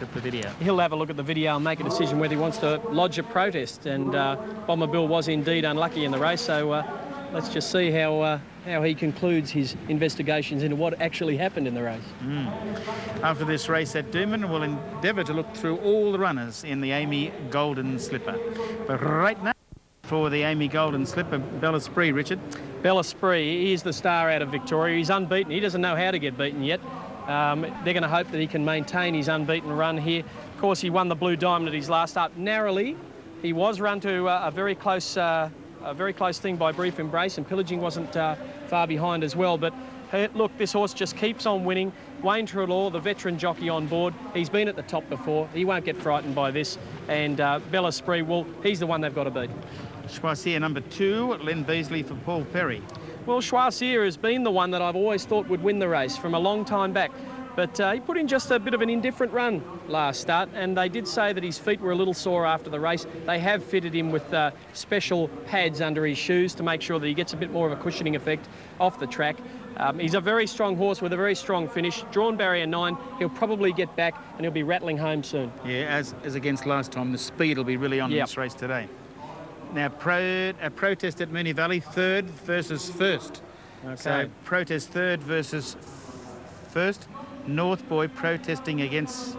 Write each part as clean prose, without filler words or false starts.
At the video. He'll have a look at the video and make a decision whether he wants to lodge a protest. And Bomber Bill was indeed unlucky in the race, so let's just see how he concludes his investigations into what actually happened in the race. After this race at Doomben, we'll endeavour to look through all the runners in the Amy Golden Slipper. But right now, for the Amy Golden Slipper, Bella Spree, Richard. Bella Spree, he is the star out of Victoria. He's unbeaten. He doesn't know how to get beaten yet. They're going to hope that he can maintain his unbeaten run here. Of course, he won the Blue Diamond at his last start narrowly. He was run to a very close thing by Brief Embrace, and Pillaging wasn't far behind as well. But look, this horse just keeps on winning. Wayne Trelaw, the veteran jockey on board, he's been at the top before. He won't get frightened by this. And Bella Spree, well, he's the one they've got to beat. Choisir number 2, Len Beasley for Paul Perry. Well, Choisir has been the one that I've always thought would win the race from a long time back. But he put in just a bit of an indifferent run last start, and they did say that his feet were a little sore after the race. They have fitted him with special pads under his shoes to make sure that he gets a bit more of a cushioning effect off the track. He's a very strong horse with a very strong finish. Drawn barrier 9, he'll probably get back and he'll be rattling home soon. Yeah, as against last time, the speed will be really on in this race today. Now, a protest at Moonee Valley, 3rd versus 1st. Okay. So, protest 3rd versus 1st. North Boy protesting against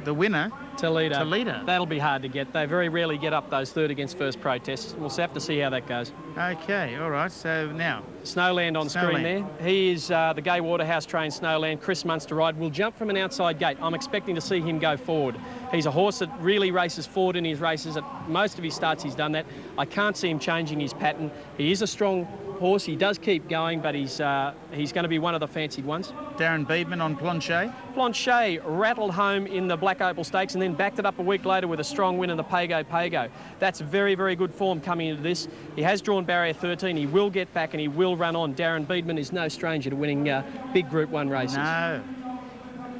the winner, Toledo. That'll be hard to get. They very rarely get up those 3rd against 1st protests. We'll have to see how that goes. Okay, all right. So now, Snowland on screen there. He is the Gay Waterhouse trained Snowland. Chris Munster ride will jump from an outside gate. I'm expecting to see him go forward. He's a horse that really races forward in his races. At most of his starts, he's done that. I can't see him changing his pattern. He is a strong horse. He does keep going, but he's going to be one of the fancied ones. Darren Beedman on Planchet. Planchet rattled home in the Black Opal Stakes and then backed it up a week later with a strong win in the Pago. That's very, very good form coming into this. He has drawn barrier 13. He will get back and he will run on. Darren Beedman is no stranger to winning big Group 1 races. No.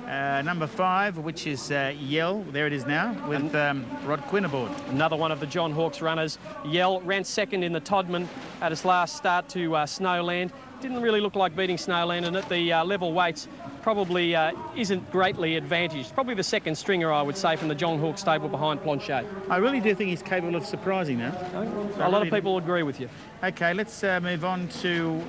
Number 5, which is Yell. There it is now with Rod Quinn aboard. Another one of the John Hawkes runners. Yell ran 2nd in the Todman at his last start to Snowland. Didn't really look like beating Snowland, and at the level weights probably isn't greatly advantaged. Probably the 2nd stringer, I would say, from the John Hawkes stable behind Planchet. I really do think he's capable of surprising now. A lot of people agree with you. Okay, let's move on to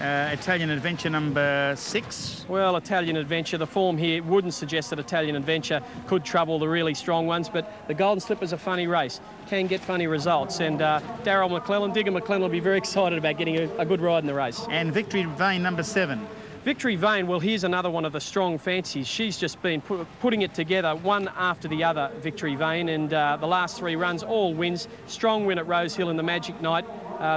Italian Adventure number 6. Well, Italian Adventure, the form here wouldn't suggest that Italian Adventure could trouble the really strong ones, but the Golden Slipper's a funny race, can get funny results, and Darryl McClellan, Digger McClellan will be very excited about getting a good ride in the race. And Victory Vane number 7. Victory Vane, well, here's another one of the strong fancies. She's just been putting it together one after the other, Victory Vane, and the last 3 runs, all wins. Strong win at Rose Hill in the Magic Night,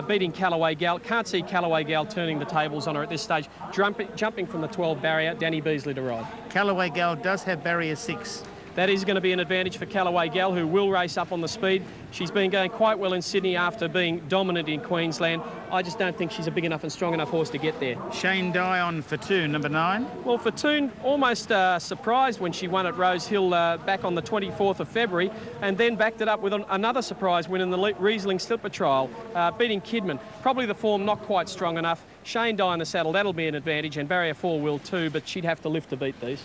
beating Callaway Gal. Can't see Callaway Gal turning the tables on her at this stage. Jumping from the 12 barrier, Danny Beasley to ride. Callaway Gal does have barrier 6. That is going to be an advantage for Callaway Gal, who will race up on the speed. She's been going quite well in Sydney after being dominant in Queensland. I just don't think she's a big enough and strong enough horse to get there. Shane Dye on Fortune, number 9. Well, Fortune almost surprised when she won at Rose Hill back on the 24th of February, and then backed it up with another surprise win in the Riesling Slipper Trial, beating Kidman. Probably the form not quite strong enough. Shane Dye in the saddle, that'll be an advantage, and Barrier 4 will too, but she'd have to lift to beat these.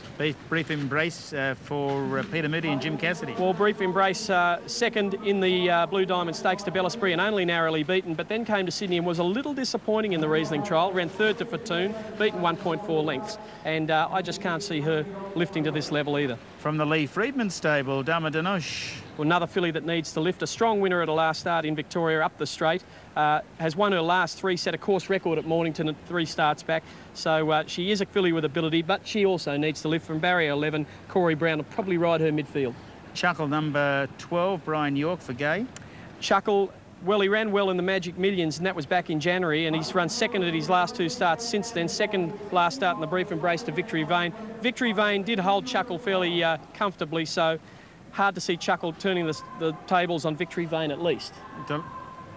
Brief Embrace for Peter Moody and Jim Cassidy. Well, Brief Embrace 2nd in the Blue Diamond Stakes to Bella Spree and only narrowly beaten, but then came to Sydney and was a little disappointing in the Riesling trial. Ran 3rd to Fortune, beaten 1.4 lengths, and I just can't see her lifting to this level either. From the Lee Friedman stable, Dama Danoche. Well, another filly that needs to lift. A strong winner at a last start in Victoria up the straight. Has won her last 3, set a course record at Mornington at 3 starts back. So she is a filly with ability, but she also needs to lift. From barrier 11. Corey Brown will probably ride her midfield. Chuckle number 12, Brian York for Gay. Chuckle, well, he ran well in the Magic Millions, and that was back in January, and he's run 2nd at his last 2 starts since then. 2nd last start in the Brief Embrace to Victory Vane. Victory Vane did hold Chuckle fairly comfortably, so hard to see Chuckle turning the tables on Victory Vane at least.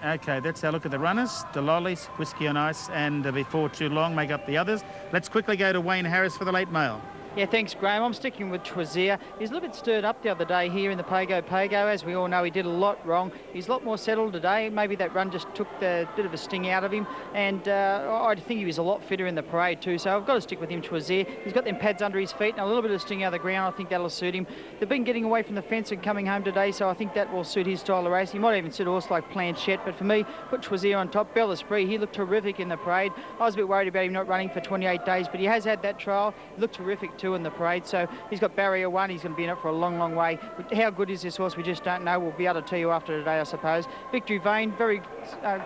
Okay, that's our look at the runners. The Lollies, Whiskey on Ice, and Before Too Long make up the others. Let's quickly go to Wayne Harris for the late mail. Yeah, thanks, Graham. I'm sticking with Troisier. He's a little bit stirred up the other day here in the Pago. As we all know, he did a lot wrong. He's a lot more settled today. Maybe that run just took the bit of a sting out of him. And I think he was a lot fitter in the parade too. So I've got to stick with him, Troisier. He's got them pads under his feet and a little bit of sting out of the ground. I think that'll suit him. They've been getting away from the fence and coming home today, so I think that will suit his style of race. He might even suit a horse like Planchette, but for me, put Troisier on top. Bel Esprit, he looked terrific in the parade. I was a bit worried about him not running for 28 days, but he has had that trial. He looked terrific too in the parade. So he's got barrier 1. He's going to be in it for a long, long way. How good is this horse? We just don't know. We'll be able to tell you after today, I suppose. Victory Vane, very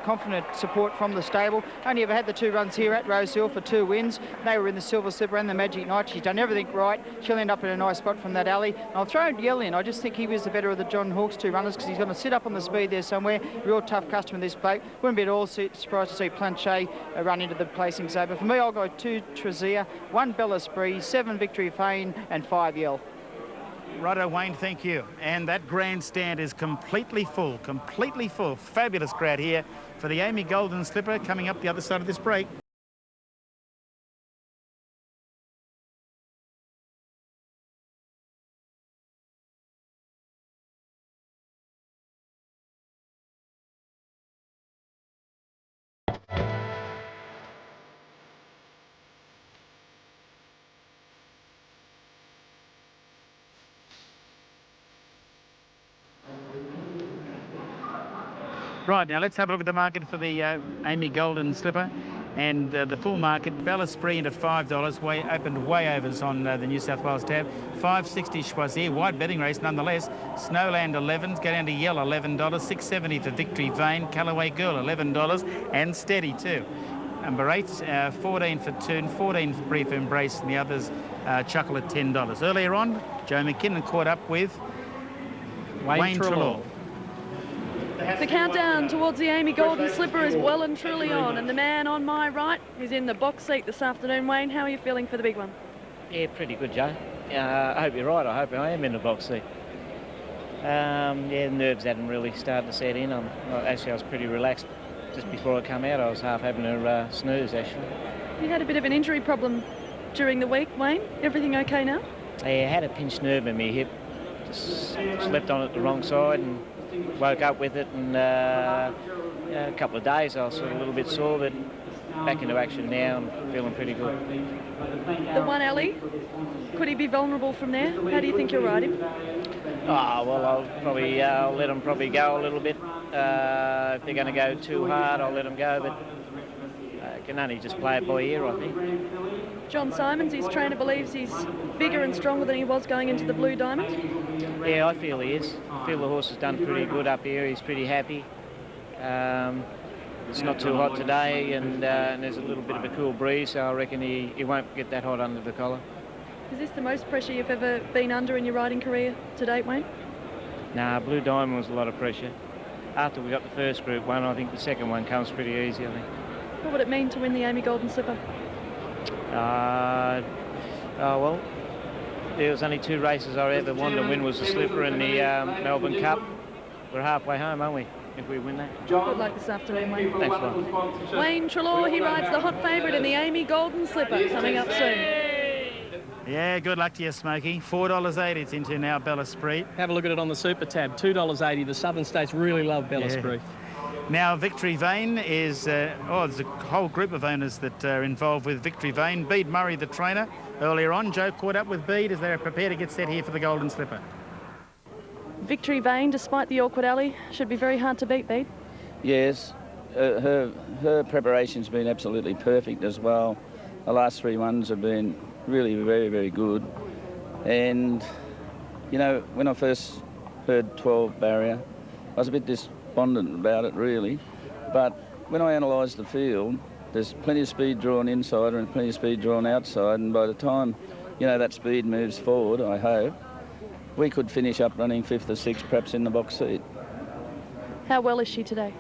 confident support from the stable. Only ever had the 2 runs here at Rosehill for 2 wins. They were in the Silver Slipper and the Magic Night. She's done everything right. She'll end up in a nice spot from that alley. And I'll throw Yell in. I just think he was the better of the John Hawkes 2 runners because he's going to sit up on the speed there somewhere. Real tough customer, this bloke. Wouldn't be at all surprised to see Planche run into the placing. So, but for me, I'll go 2 Troisier, 1 Bel Esprit, 7 Victory Vane, and 5 Yell. Righto, Wayne, thank you. And that grandstand is completely full, completely full. Fabulous crowd here for the Amy Golden Slipper coming up the other side of this break. Right, now let's have a look at the market for the Amy Golden Slipper. And the full market, Bel Esprit into $5, opened way overs on the New South Wales tab. $5.60 Choisier, wide betting race nonetheless. Snowland 11, go down to Yell $11, $6.70 for Victory Vane, Callaway Girl $11, and Steady too. Number 8, 14 for Toon, 14 for Brief Embrace, and the others chuckle at $10. Earlier on, Joe McKinnon caught up with Wayne Treloar. The countdown towards the Amy Golden Slipper is well and truly on, and the man on my right is in the box seat this afternoon. Wayne, how are you feeling for the big one? Yeah, pretty good, Joe. I hope you're right. I hope I am in the box seat. Yeah, the nerves hadn't really started to set in. Actually, I was pretty relaxed just before I come out. I was half having a snooze, actually. You had a bit of an injury problem during the week, Wayne. Everything okay now? I had a pinched nerve in my hip. Just slept on it the wrong side and woke up with it, and a couple of days I was sort of a little bit sore, but back into action now and feeling pretty good. The 1 alley, could he be vulnerable from there? How do you think you'll ride him? Oh, well, I'll let them probably go a little bit. If they're going to go too hard, I'll let them go, but I can only just play it by ear, I think. John Simons, his trainer, believes he's bigger and stronger than he was going into the Blue Diamond. Yeah, I feel he is. I feel the horse has done pretty good up here. He's pretty happy. It's not too hot today, and there's a little bit of a cool breeze, so I reckon he won't get that hot under the collar. Is this the most pressure you've ever been under in your riding career to date, Wayne? Nah, Blue Diamond was a lot of pressure. After we got the first Group 1, I think the second one comes pretty easy, I think. What would it mean to win the Amy Golden Slipper? Well, there was only 2 races I ever wanted to win, was the Slipper and the Melbourne Cup. We're halfway home, aren't we, if we win that? Good luck this afternoon, Wayne. Thanks a lot. Wayne Treloar, he rides the hot favourite in the Amy Golden Slipper, coming up soon. Yeah, good luck to you, Smokey. $4.80 it's into now, Bel Esprit. Have a look at it on the super tab, $2.80. The Southern States really love Bel Esprit. Now, Victory Vane is, there's a whole group of owners that are involved with Victory Vane. Bede Murray, the trainer, earlier on. Joe caught up with Bede as they're prepared to get set here for the Golden Slipper. Victory Vane, despite the awkward alley, should be very hard to beat, Bede. Yes, her preparation's been absolutely perfect as well. The last 3 ones have been really very, very good. And, you know, when I first heard 12 barrier, I was a bit despondent about it, really. But when I analysed the field, there's plenty of speed drawn inside and plenty of speed drawn outside, and by the time, you know, that speed moves forward, I hope, we could finish up running 5th or 6th, perhaps in the box seat. How well is she today?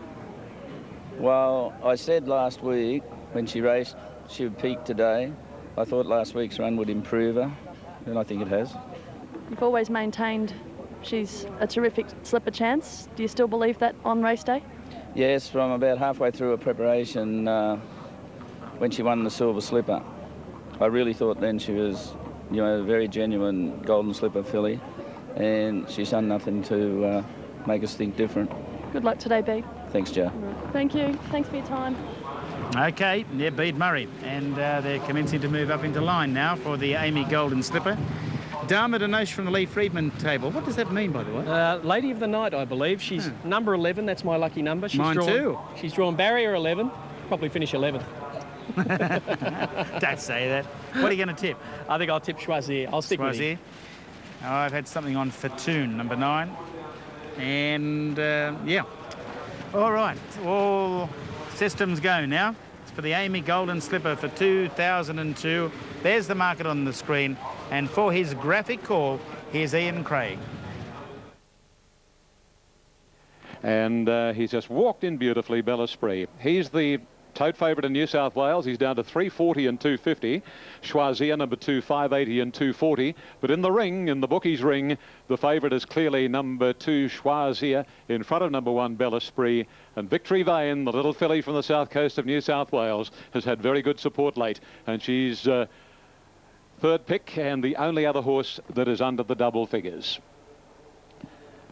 Well, I said last week when she raced she would peak today. I thought last week's run would improve her, and I think it has. You've always maintained she's a terrific slipper chance. Do you still believe that on race day? Yes, from about halfway through her preparation when she won the Silver Slipper. I really thought then she was you know, a very genuine Golden Slipper filly, and she's done nothing to make us think different. Good luck today, Bede. Thanks, Joe. Thank you. Thanks for your time. Okay, yeah, Bede Murray, and they're commencing to move up into line now for the Amy Golden Slipper. Dharma Danosh from the Lee Friedman table. What does that mean, by the way? Lady of the night, I believe. She's number 11. That's my lucky number. Mine too. She's drawn barrier 11. Probably finish 11th. Don't say that. What are you going to tip? I think I'll tip Choisir. I'll stick with him. Oh, I've had something on Fortune, number 9. And, yeah. All right. All systems go now. It's for the Amy Golden Slipper for 2002. There's the market on the screen. And for his graphic call, here's Ian Craig. And he's just walked in beautifully, Bella Spree. He's the tote favourite in New South Wales. He's down to 340 and 250. Choisir, number 2, 580 and 240. But in the ring, in the bookies ring, the favourite is clearly number 2, Choisir, in front of number 1, Bella Spree. And Victory Vane, the little filly from the south coast of New South Wales, has had very good support late. And she's third pick and the only other horse that is under the double figures.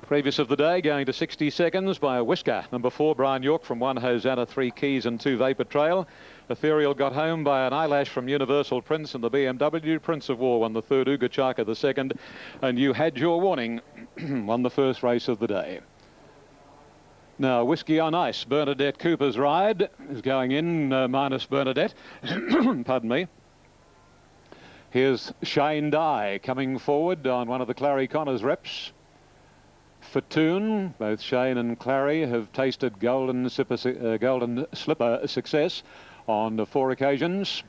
Previous of the day, going to 60 seconds by a whisker. Number 4, Brian York from 1, Hosanna, 3 Keys and 2, Vapor Trail. Ethereal got home by an eyelash from Universal Prince and the BMW. Prince of War won the third, Uga Chaka the second. And You Had Your Warning won the first race of the day. Now, Whiskey on Ice, Bernadette Cooper's ride is going in, minus Bernadette. Pardon me. Here's Shane Dye coming forward on one of the Clary Connors reps. Fortune, both Shane and Clary have tasted Golden Slipper success on 4 occasions.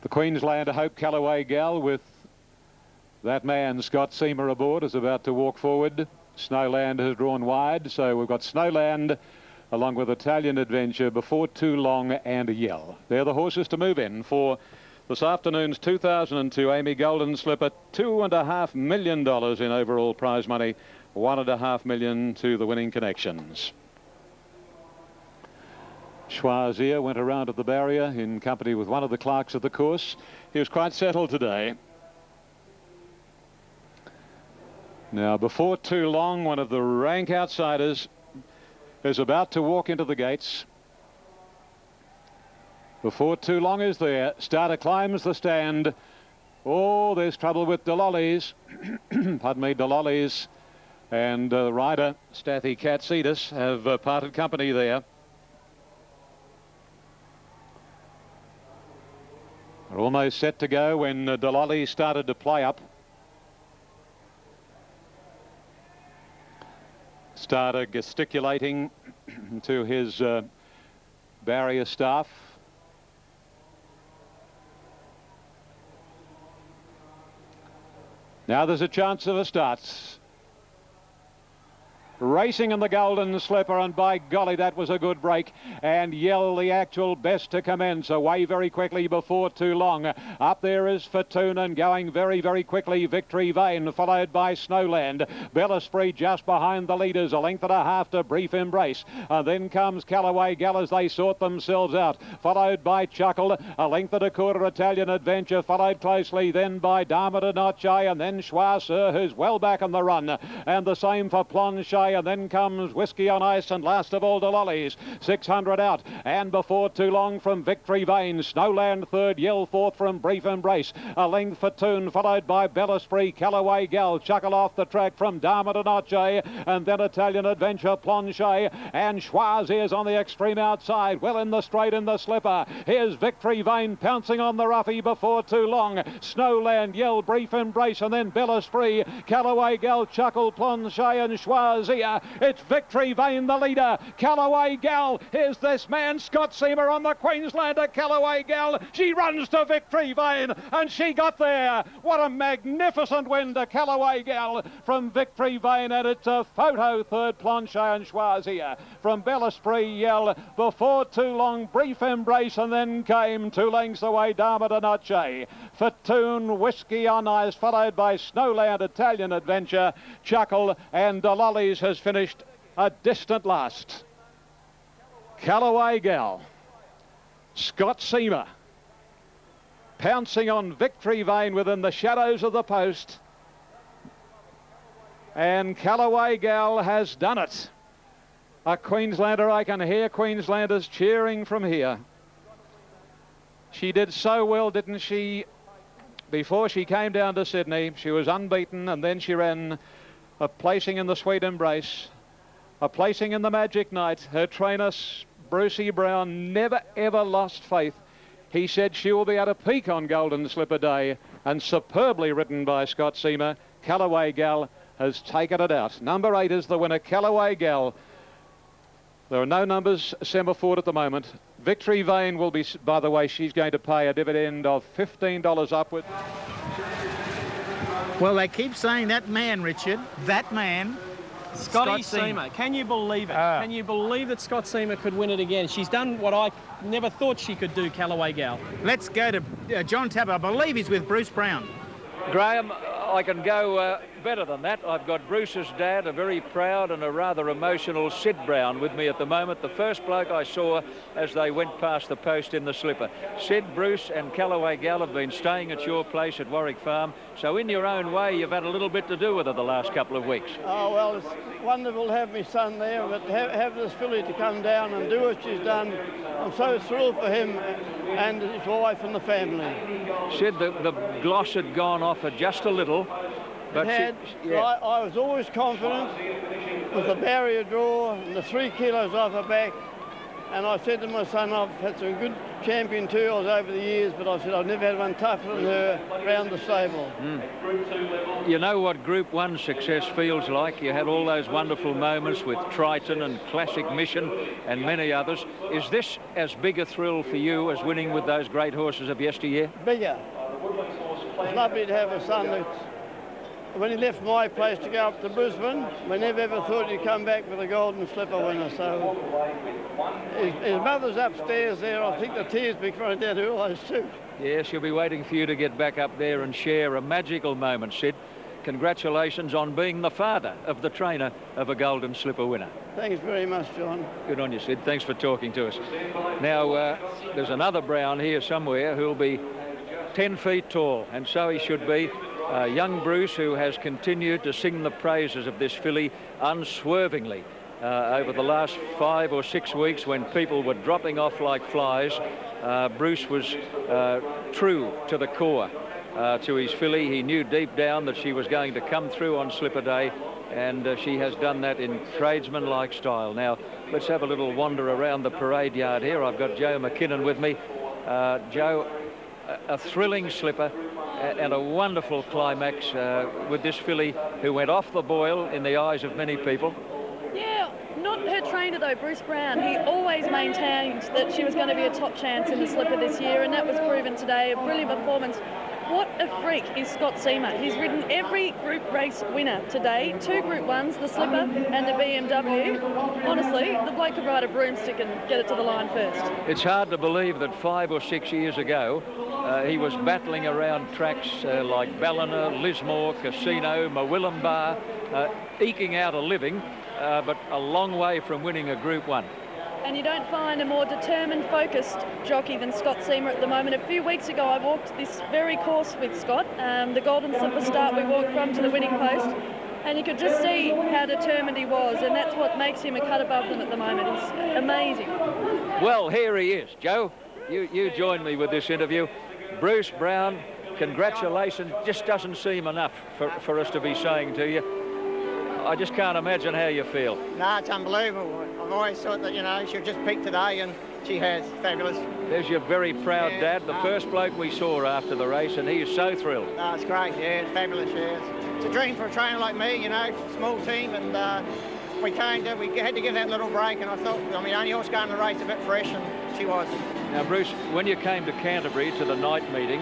The Queenslander Hope Callaway Gal with that man Scott Seamer aboard is about to walk forward. Snowland has drawn wide, so we've got Snowland along with Italian Adventure, Before Too Long and Yell. They're the horses to move in for this afternoon's 2002 Amy Golden Slipper. $2.5 million in overall prize money, $1.5 million to the winning connections. Choisir went around at the barrier in company with one of the clerks of the course. He was quite settled today. Now, Before Too Long, one of the rank outsiders, is about to walk into the gates. Before Too Long is there. Starter climbs the stand. Oh, there's trouble with Delollies. Pardon me, Delollies and rider Stathy Katsidis have parted company there. They're almost set to go when Delollies started to play up. Started gesticulating to his barrier staff. Now there's a chance of a start. Racing in the Golden Slipper, and by golly, that was a good break. And Yell, the actual best to commence. Away very quickly Before Too Long. Up there is Fortune, and going very, very quickly Victory Vane, followed by Snowland. Bella Spree just behind the leaders, 1.5 lengths to Brief Embrace. And then comes Callaway Gal as they sort themselves out, followed by Chuckle, 1.25 lengths Italian Adventure, followed closely then by Dharma Danoche, and then Choisir, who's well back on the run. And the same for Planchet. And then comes Whiskey on Ice, and last of all Delollies. 600 out, and Before Too Long from Victory Vane. Snowland third, Yell fourth from Brief Embrace. 1 length Fortune, followed by Bella Spree, Callaway Gal, Chuckle off the track from Dharma Danoche, and then Italian Adventure, Planchet, and Choisir's on the extreme outside, well in the straight in the slipper. Here's Victory Vane pouncing on the roughie Before Too Long. Snowland, Yell, Brief Embrace, and then Bella Spree, Callaway Gal, Chuckle, Planchet, and Choisir. It's Victory Vane, the leader. Callaway Gal. Here's this man, Scott Seamer, on the Queenslander. Callaway Gal. She runs to Victory Vane, and she got there. What a magnificent win to Callaway Gal from Victory Vane, and it's a photo third, Planchet and Choisir. From Bella Spree, Yell, Before Too Long, Brief Embrace, and then came 2 lengths away Dharma Danoche. Fortune, Whiskey on Ice, followed by Snowland, Italian Adventure, Chuckle, and Delollies has finished a distant last. Callaway Gal, Scott Seamer, pouncing on Victory Vane within the shadows of the post. And Callaway Gal has done it. A Queenslander, I can hear Queenslanders cheering from here. She did so well, didn't she? Before she came down to Sydney, she was unbeaten, and then she ran a placing in the Sweet Embrace, a placing in the Magic Night. Her trainer, Brucey Brown, never ever lost faith. He said she will be able to peak on Golden Slipper Day, and superbly ridden by Scott Seamer, Callaway Gal has taken it out. Number 8 is the winner, Callaway Gal. There are no numbers semaphore at the moment. Victory Vane will be, by the way, she's going to pay a dividend of $15 upward. Well, they keep saying that man, Richard, that man. Scotty Scott Seamer. Can you believe it? Can you believe that Scott Seamer could win it again? She's done what I never thought she could do, Callaway Gal. Let's go to John Tapper. I believe he's with Bruce Brown. Graham, I can go better than that. I've got Bruce's dad, a very proud and a rather emotional Sid Brown, with me at the moment. The first bloke I saw as they went past the post in the slipper. Sid, Bruce and Callaway Gal have been staying at your place at Warwick Farm. So in your own way, you've had a little bit to do with it the last couple of weeks. Oh, well, it's wonderful to have my son there, but have this filly to come down and do what she's done. I'm so thrilled for him and his wife and the family. Sid, the gloss had gone off her just a little. But I was always confident with the barrier draw and the 3 kilos off her back. And I said to my son, I've had some good champion tours over the years, but I said I've never had one tougher than her around the stable. You know what Group 1 success feels like. You had all those wonderful moments with Triton and Classic Mission and many others. Is this as big a thrill for you as winning with those great horses of yesteryear? Bigger. It's lovely to have a son that's... When he left my place to go up to Brisbane, we never ever thought he'd come back with a Golden Slipper winner. So his mother's upstairs there. I think the tears be running down her eyes too. Yes, she'll be waiting for you to get back up there and share a magical moment, Sid. Congratulations on being the father of the trainer of a Golden Slipper winner. Thanks very much, John. Good on you, Sid. Thanks for talking to us. Now, there's another Brown here somewhere who'll be 10 feet tall, and so he should be. Young Bruce, who has continued to sing the praises of this filly unswervingly over the last 5 or 6 weeks when people were dropping off like flies. Bruce was true to the core to his filly. He knew deep down that she was going to come through on Slipper Day, and she has done that in tradesman-like style. Now, let's have a little wander around the parade yard here. I've got Joe McKinnon with me. Joe, a thrilling slipper and a wonderful climax with this filly who went off the boil in the eyes of many people. Yeah, not her trainer though, Bruce Brown. He always maintained that she was going to be a top chance in the slipper this year, and that was proven today. A brilliant performance. What a freak is Scott Seamer. He's ridden every group race winner today. 2 Group 1s, the Slipper and the BMW. Honestly, the bloke could ride a broomstick and get it to the line first. It's hard to believe that 5 or 6 years ago, he was battling around tracks like Ballina, Lismore, Casino, Mawillumbah, eking out a living, but a long way from winning a Group 1. And you don't find a more determined, focused jockey than Scott Seamer at the moment. A few weeks ago, I walked this very course with Scott, the Golden Slipper start we walked from to the winning post, and you could just see how determined he was, and that's what makes him a cut above them at the moment. He's amazing. Well, here he is. Joe, you join me with this interview. Bruce Brown, congratulations. Just doesn't seem enough for us to be saying to you. I just can't imagine how you feel. No, it's unbelievable. I've always thought that, you know, she'll just peak today, and she has. Fabulous. There's your very proud dad, the first bloke we saw after the race, and he is so thrilled. No, it's great, yeah, it's fabulous, yeah. It's a dream for a trainer like me, you know, small team, and we had to give that little break, and I thought, I mean, only horse going to the race a bit fresh, and she was. Now, Bruce, when you came to Canterbury to the night meeting,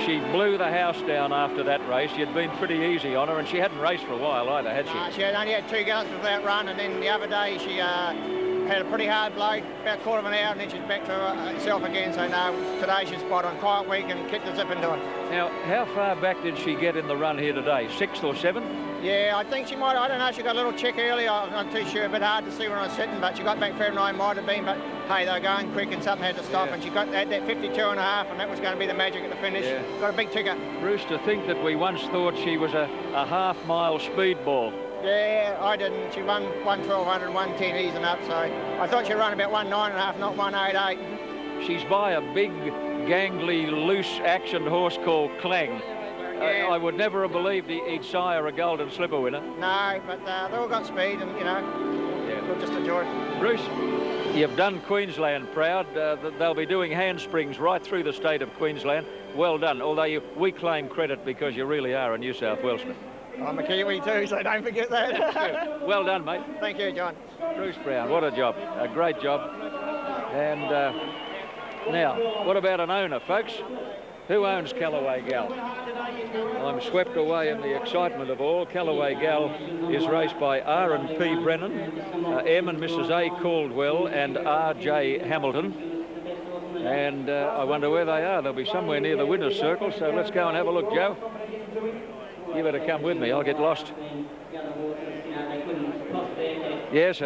she blew the house down after that race. You'd been pretty easy on her, and she hadn't raced for a while either, had she? She had only had 2 goes before that run, and then the other day she had a pretty hard blow, about a quarter of an hour, and then she's back to herself again. So no, today she's spot on, quiet week, and kicked the zip into it. Now, how far back did she get in the run here today? 6th or 7th? Yeah, I think she might. I don't know. She got a little check early. I'm not too sure. A bit hard to see when I was sitting, but she got back fair and I might have been. But hey, they were going quick and something had to stop, and she got that 52.5, and that was going to be the magic at the finish. Yeah. Got a big ticker. Bruce, to think that we once thought she was a half-mile speedball. Yeah, I didn't. She won 1:1200, 1:10 easing up, so I thought she'd run about 1:09.5, not 1:88. She's by a big, gangly, loose action horse called Clang. Yeah. I would never have believed he'd sire a Golden Slipper winner. No, but they all got speed, and you know, we'll just enjoy it. Bruce, you've done Queensland proud. They'll be doing handsprings right through the state of Queensland. Well done, although we claim credit because you really are a New South Welshman. I'm a Kiwi too, so don't forget that. Well done, mate. Thank you, John. Bruce Brown, what a job. A great job. And now, what about an owner, folks? Who owns Callaway Gal? I'm swept away in the excitement of all. Callaway Gal is raced by R&P Brennan, M and Mrs. A. Caldwell and R.J. Hamilton. And I wonder where they are. They'll be somewhere near the winner's circle, so let's go and have a look, Joe. You better come with me, I'll get lost. Yes,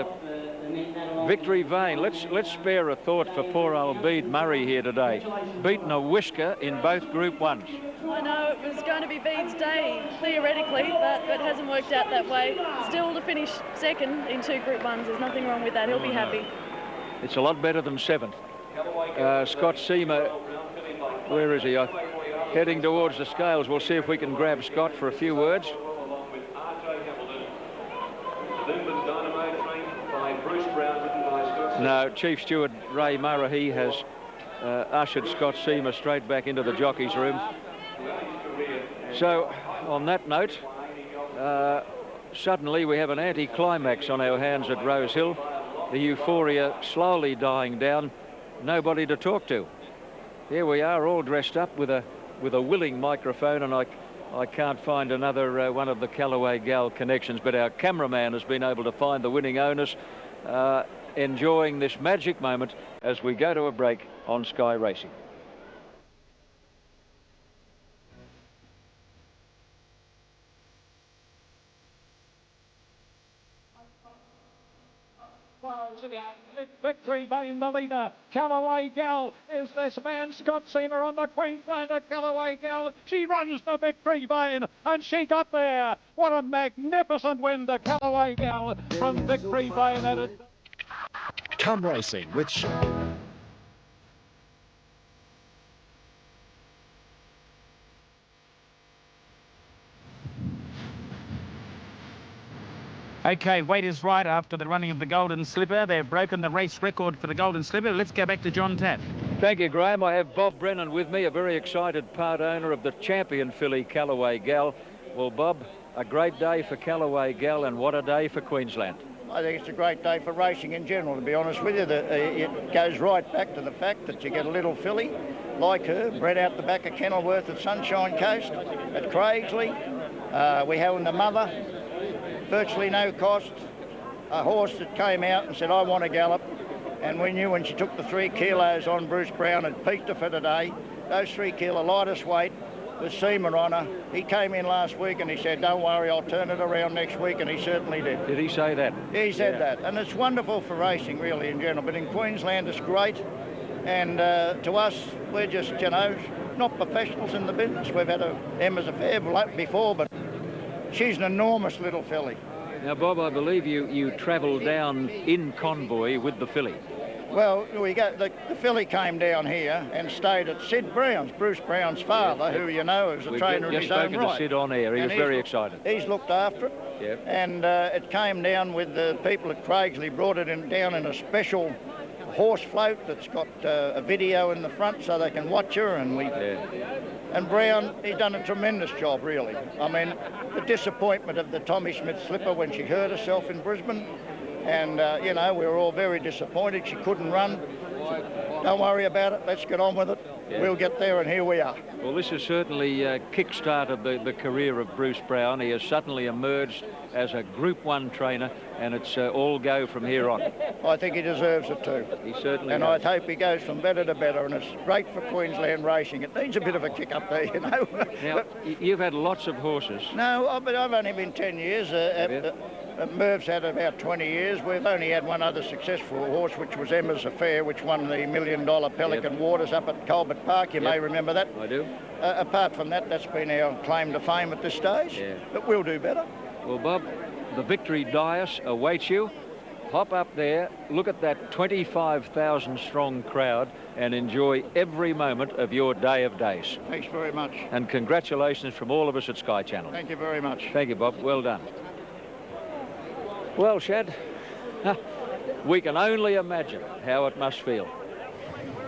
Victory Vane. Let's spare a thought for poor old Bede Murray here today. Beaten a whisker in both Group 1s. I know it was going to be Bede's day, theoretically, but it hasn't worked out that way. Still to finish second in 2 Group 1s, there's nothing wrong with that. He'll be happy. It's a lot better than 7th. Scott Seamer, where is he? Heading towards the scales. We'll see if we can grab Scott for a few words. No, Chief Steward Ray Murray has ushered Scott Seamer straight back into the jockey's room. So, on that note, suddenly we have an anti-climax on our hands at Rose Hill. The euphoria slowly dying down. Nobody to talk to. Here we are, all dressed up with a willing microphone, and I can't find another one of the Callaway Gal connections, but our cameraman has been able to find the winning owners, enjoying this magic moment as we go to a break on Sky Racing. Victory Vane, the leader. Callaway Gal is this man, Scott Seamer on the Queenslander. Callaway Gal, she runs the Victory Vane, and she got there. What a magnificent win to Callaway Gal from Victory Vane. Come racing with Okay, weight is right after the running of the Golden Slipper. They've broken the race record for the Golden Slipper. Let's go back to John Tapp. Thank you, Graham. I have Bob Brennan with me, a very excited part owner of the champion filly Callaway Gal. Well, Bob, a great day for Callaway Gal, and what a day for Queensland. I think it's a great day for racing in general, to be honest with you. It goes right back to the fact that you get a little filly like her, bred out the back of Kenilworth at Sunshine Coast, at Craigsley. We have in the mother, virtually no cost, a horse that came out and said, I want to gallop. And we knew when she took the 3 kilos on, Bruce Brown had peaked her for today. Those 3 kilo lightest weight with Seamer on her. He came in last week and he said, don't worry, I'll turn it around next week, and he certainly did. Did he say that? He said that, and it's wonderful for racing really in general, but in Queensland it's great. And to us, we're just, you know, not professionals in the business. We've had Emma's a fair bloke before, but she's an enormous little filly. Now, Bob, I believe you travelled down in convoy with the filly. Well, the filly came down here and stayed at Sid Brown's, Bruce Brown's father, who you know is a trainer in his own right. We've just spoken to Sid on air. He was very excited. He's looked after it. Yep. And it came down with the people at Craigsley, brought it down in a special horse float that's got a video in the front so they can watch her. And Brown, he's done a tremendous job, really. I mean, the disappointment of the Tommy Smith slipper when she hurt herself in Brisbane. And, you know, we were all very disappointed. She couldn't run. Don't worry about it. Let's get on with it. Yeah. We'll get there, and here we are. Well, this has certainly kick-started the career of Bruce Brown. He has suddenly emerged as a Group 1 trainer, and it's all go from here on. I think he deserves it too. He certainly and does. I hope he goes from better to better, and it's great for Queensland racing. It needs a bit of a kick up there, you know. Now, you've had lots of horses. No, but I've only been 10 years. Merv's had about 20 years. We've only had one other successful horse, which was Emma's Affair, which won the $1 million Pelican Waters up at Colbert Park. You may remember that. I do. Apart from that, that's been our claim to fame at this stage. Yeah. But we'll do better. Well, Bob, the victory dais awaits you. Hop up there, look at that 25,000 strong crowd and enjoy every moment of your day of days. Thanks very much. And congratulations from all of us at Sky Channel. Thank you very much. Thank you, Bob. Well done. Well, Shad, we can only imagine how it must feel.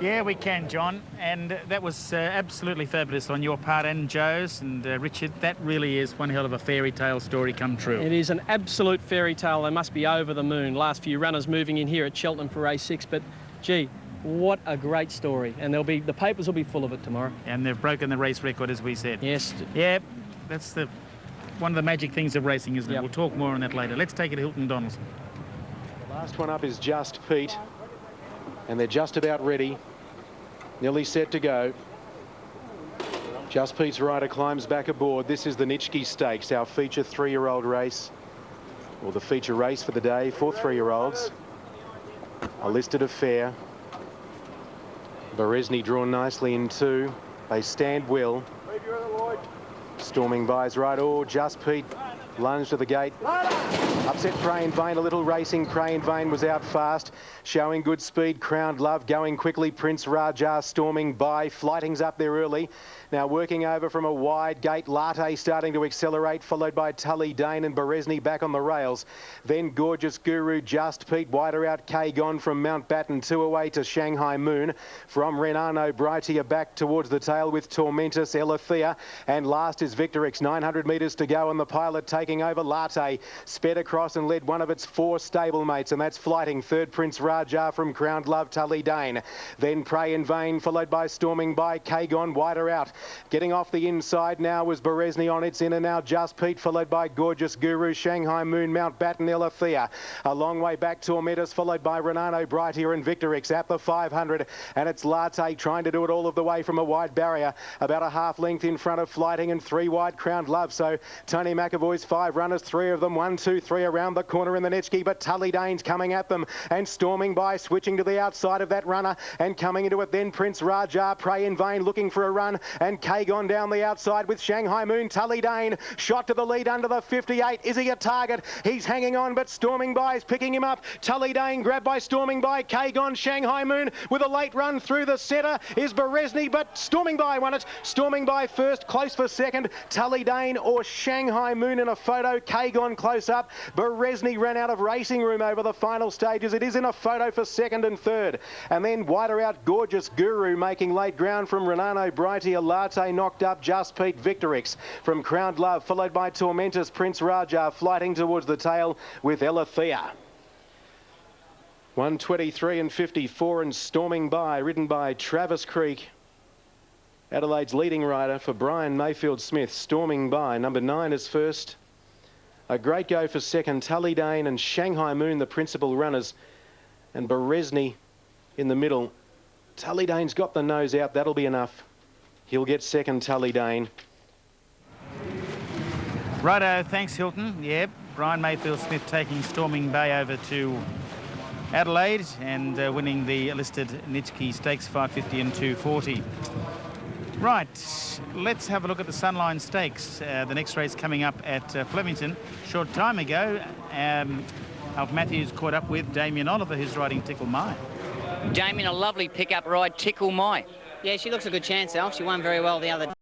Yeah, we can, John. And that was absolutely fabulous on your part and Joe's and Richard. That really is one hell of a fairy tale story come true. It is an absolute fairy tale. They must be over the moon. Last few runners moving in here at Cheltenham for race 6. But, gee, what a great story. And the papers will be full of it tomorrow. And they've broken the race record, as we said. Yes. Yeah, that's one of the magic things of racing, isn't it? Yep. We'll talk more on that later. Let's take it to Hilton Donaldson. The last one up is Just Pete. And they're just about ready. Nearly set to go. Just Pete's rider climbs back aboard. This is the Nitschke Stakes, our feature 3-year-old race, or the feature race for the day for 3-year-olds. A listed affair. Berezny drawn nicely in 2. They stand well. Storming by his right. Oh, Just Pete lunged to the gate. Upset Pray in Vain a little. Racing Pray in Vain was out fast, showing good speed. Crowned Love going quickly. Prince Rajah storming by. Flighting's up there early. Now working over from a wide gate. Latte starting to accelerate, followed by Tully Dane and Berezny back on the rails. Then Gorgeous Guru, Just Pete, wider out K-Gon from Mountbatten, 2 away to Shanghai Moon. From Renano, Brightia back towards the tail with Tormentus, Elathea, and last is Victorix. 900 metres to go, and the pilot taking over. Latte sped across and led one of its 4 stablemates, and that's Flighting. Third, Prince Rajah from Crowned Love, Tully Dane. Then Pray in Vain, followed by Storming by K-Gon, wider out. Getting off the inside now was Berezny on its inner. Now Just Pete, followed by Gorgeous Guru, Shanghai Moon, Mountbatten, Elathea. A long way back, Tormentus, followed by Renano, Brightia and Victorix at the 500. And it's Latte trying to do it all of the way from a wide barrier. About a half length in front of Flighting and 3 wide Crowned Love. So Tony McAvoy's 5 runners, 3 of them, 1, 2, 3 around the corner in the Nitschke. But Tully Dane's coming at them and Storming by, switching to the outside of that runner and coming into it. Then Prince Rajah, Pray in Vain, looking for a run. And K-Gon down the outside with Shanghai Moon. Tully Dane shot to the lead under the 58. Is he a target? He's hanging on, but Storming by is picking him up. Tully Dane grabbed by Storming by. K-Gon, Shanghai Moon with a late run through the centre is Berezny, but Storming by won it. Storming by first, close for second. Tully Dane or Shanghai Moon in a photo. K-Gon close up. Berezny ran out of racing room over the final stages. It is in a photo for second and third. And then wider out, Gorgeous Guru making late ground from Renano, Brightia. Latte knocked up Just Pete. Victorix from Crowned Love, followed by Tormentus, Prince Rajah flighting towards the tail with Elathea. 1:23 and 54 and Storming by, ridden by Travis Creek. Adelaide's leading rider for Brian Mayfield Smith. Storming by, number 9 is first. A great go for second, Tully Dane and Shanghai Moon, the principal runners. And Berezny in the middle. Tully Dane's got the nose out, that'll be enough. He'll get second, Tully Dane. Righto, thanks Hilton. Yep, Brian Mayfield Smith taking Storming Bay over to Adelaide and winning the listed Nitschke Stakes 550 and 240. Right, let's have a look at the Sunline Stakes. The next race coming up at Flemington. Short time ago, Alf Matthews caught up with Damien Oliver, who's riding Tickle My. Damien, a lovely pickup ride, Tickle My. Yeah, she looks a good chance, Alf. She won very well the other day.